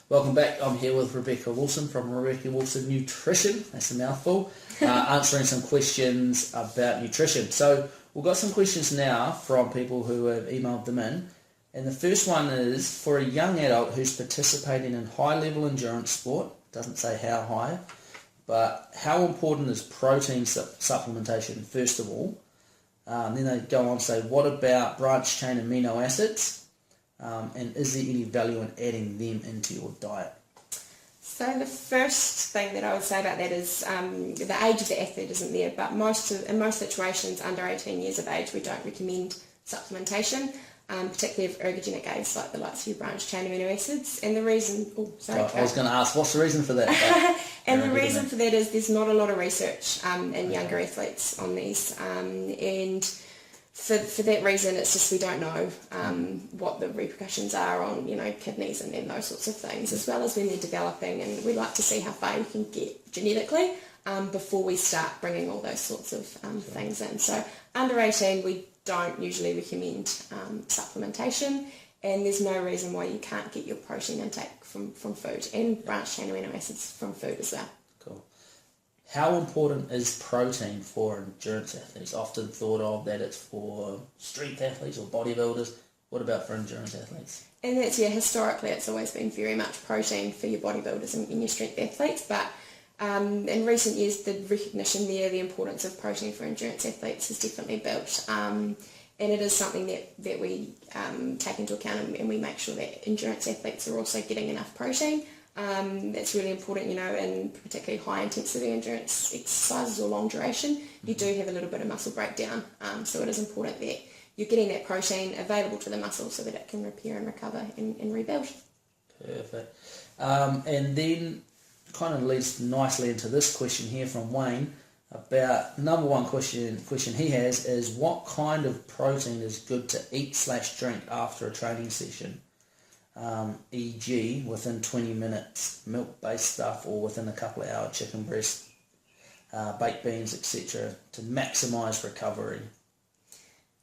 Welcome back. I'm here with Rebecca Wilson from Rebecca Wilson Nutrition. That's a mouthful. Answering some questions about nutrition. So we've got some questions now from people who have emailed them in. And the first one is, for a young adult who's participating in high-level endurance sport, doesn't say how high, but how important is protein supplementation, first of all? Then they go on to say, what about branched-chain amino acids? And is there any value in adding them into your diet? So the first thing that I would say about that is the age of the athlete isn't there, but in most situations under 18 years of age we don't recommend supplementation, particularly of ergogenic aids like the likes of your branched-chain amino acids. And the reason... I was going to ask, what's the reason for that? And the reason for that is there's not a lot of research in younger athletes on these, and for that reason it's just we don't know what the repercussions are on kidneys and those sorts of things, as well as when they're developing, and we like to see how far you can get genetically before we start bringing all those sorts of things in. So under 18 we don't usually recommend supplementation, and there's no reason why you can't get your protein intake from food and branched-chain amino acids from food as well. Cool. How important is protein for endurance athletes? Often thought of that it's for strength athletes or bodybuilders. What about for endurance athletes? And that's, historically it's always been very much protein for your bodybuilders and your strength athletes, but in recent years the recognition there, the importance of protein for endurance athletes has definitely built, and it is something that we take into account, and we make sure that endurance athletes are also getting enough protein. That's really important, in particularly high intensity endurance exercises or long duration. You do have a little bit of muscle breakdown, so it is important that you're getting that protein available to the muscle so that it can repair and recover and rebuild. Perfect. And then kind of leads nicely into this question here from Wayne about number one question he has is, what kind of protein is good to eat/drink after a training session? E.g. within 20 minutes, milk-based stuff, or within a couple of hours, chicken breast, baked beans, etc., to maximise recovery.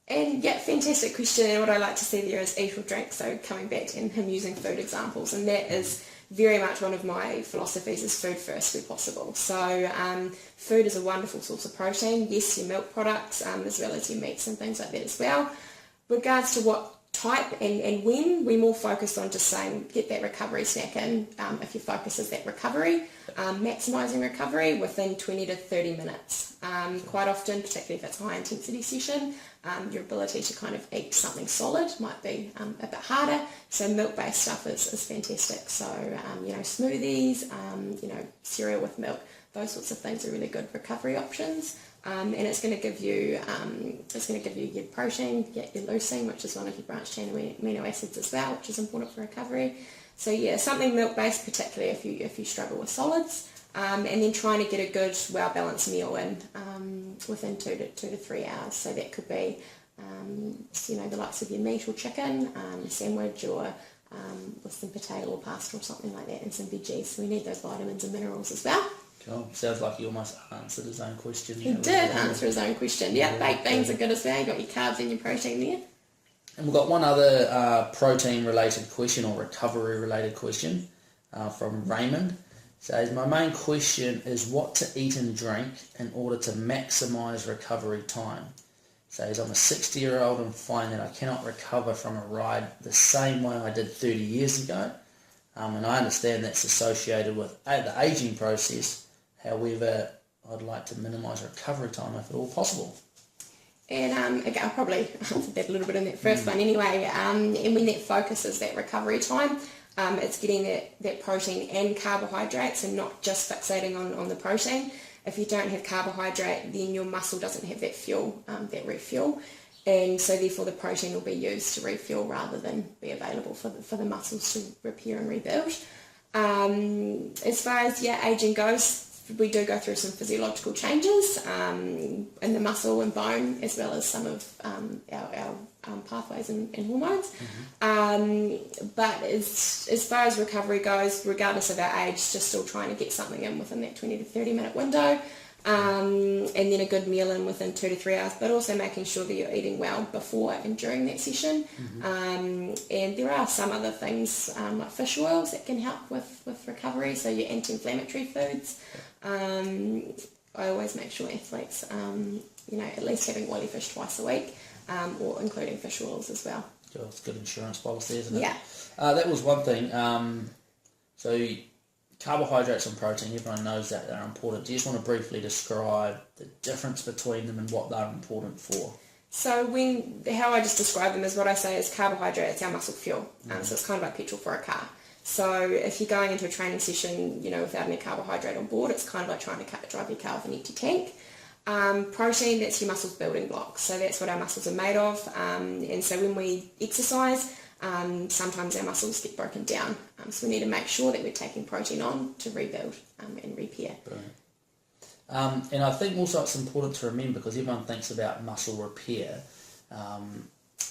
And yeah, fantastic question, and what I like to see there is eat or drink, so coming back to him using food examples, and that is very much one of my philosophies, is food first where possible. So food is a wonderful source of protein, yes, your milk products, as well as your meats and things like that as well. Regards to what type and when, we're more focused on just saying get that recovery snack in, if your focus is that recovery, maximising recovery within 20 to 30 minutes. Quite often, particularly if it's a high intensity session, your ability to kind of eat something solid might be a bit harder, so milk-based stuff is fantastic. So smoothies, cereal with milk, those sorts of things are really good recovery options. And it's going to give you your protein, your leucine, which is one of your branched-chain amino acids as well, which is important for recovery. So yeah, something milk-based, particularly if you struggle with solids, and then trying to get a good, well-balanced meal in within 2 to 3 hours. So that could be the likes of your meat or chicken, a sandwich, or with some potato or pasta or something like that, and some veggies. So we need those vitamins and minerals as well. Cool. Sounds like he almost answered his own question. He did answer his own question. Yeah, baked beans are good as well. You got your carbs and your protein there. And we've got one other protein-related question or recovery-related question from Raymond. Says, my main question is what to eat and drink in order to maximise recovery time. Says, I'm a 60-year-old and find that I cannot recover from a ride the same way I did 30 years ago. And I understand that's associated with the ageing process. However, I'd like to minimise recovery time if at all possible. And again, I'll probably answer that a little bit in that first one anyway. And when that focus is that recovery time, it's getting that protein and carbohydrates and not just fixating on the protein. If you don't have carbohydrate, then your muscle doesn't have that fuel, that refuel. And so therefore the protein will be used to refuel rather than be available for the muscles to repair and rebuild. As far as ageing goes, we do go through some physiological changes in the muscle and bone, as well as some of our pathways and hormones. But as far as recovery goes, regardless of our age, just still trying to get something in within that 20 to 30 minute window. and then a good meal in within 2 to 3 hours, but also making sure that you're eating well before and during that session. And there are some other things like fish oils that can help with recovery, so your anti-inflammatory foods. I always make sure athletes, at least having oily fish twice a week, or including fish oils as well. Sure, it's a good insurance policy, isn't it? Yeah. That was one thing. So carbohydrates and protein, everyone knows that they're important. Do you just want to briefly describe the difference between them and what they're important for? So how I just describe them is what I say is carbohydrates, our muscle fuel. So it's kind of like petrol for a car. So if you're going into a training session, without any carbohydrate on board, it's kind of like trying to drive your car with an empty tank. Protein, that's your muscles building blocks. So that's what our muscles are made of. And so when we exercise, sometimes our muscles get broken down. So we need to make sure that we're taking protein on to rebuild and repair. Brilliant. And I think also it's important to remember, because everyone thinks about muscle repair,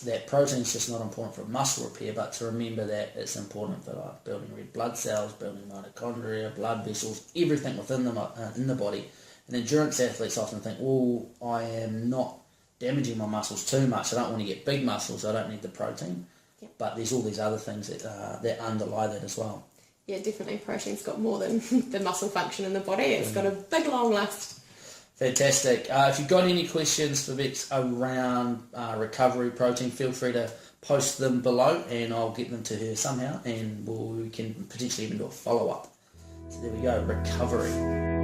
that protein is just not important for muscle repair, but to remember that it's important for building red blood cells, building mitochondria, blood vessels, everything within them in the body. And endurance athletes often think, well, I am not damaging my muscles too much, I don't want to get big muscles, I don't need the protein. Yep. But there's all these other things that underlie that as well. Yeah, definitely protein's got more than the muscle function in the body. It's got a big long list. Fantastic. If you've got any questions for Bex around recovery protein, feel free to post them below and I'll get them to her somehow, and we can potentially even do a follow-up. So there we go, recovery.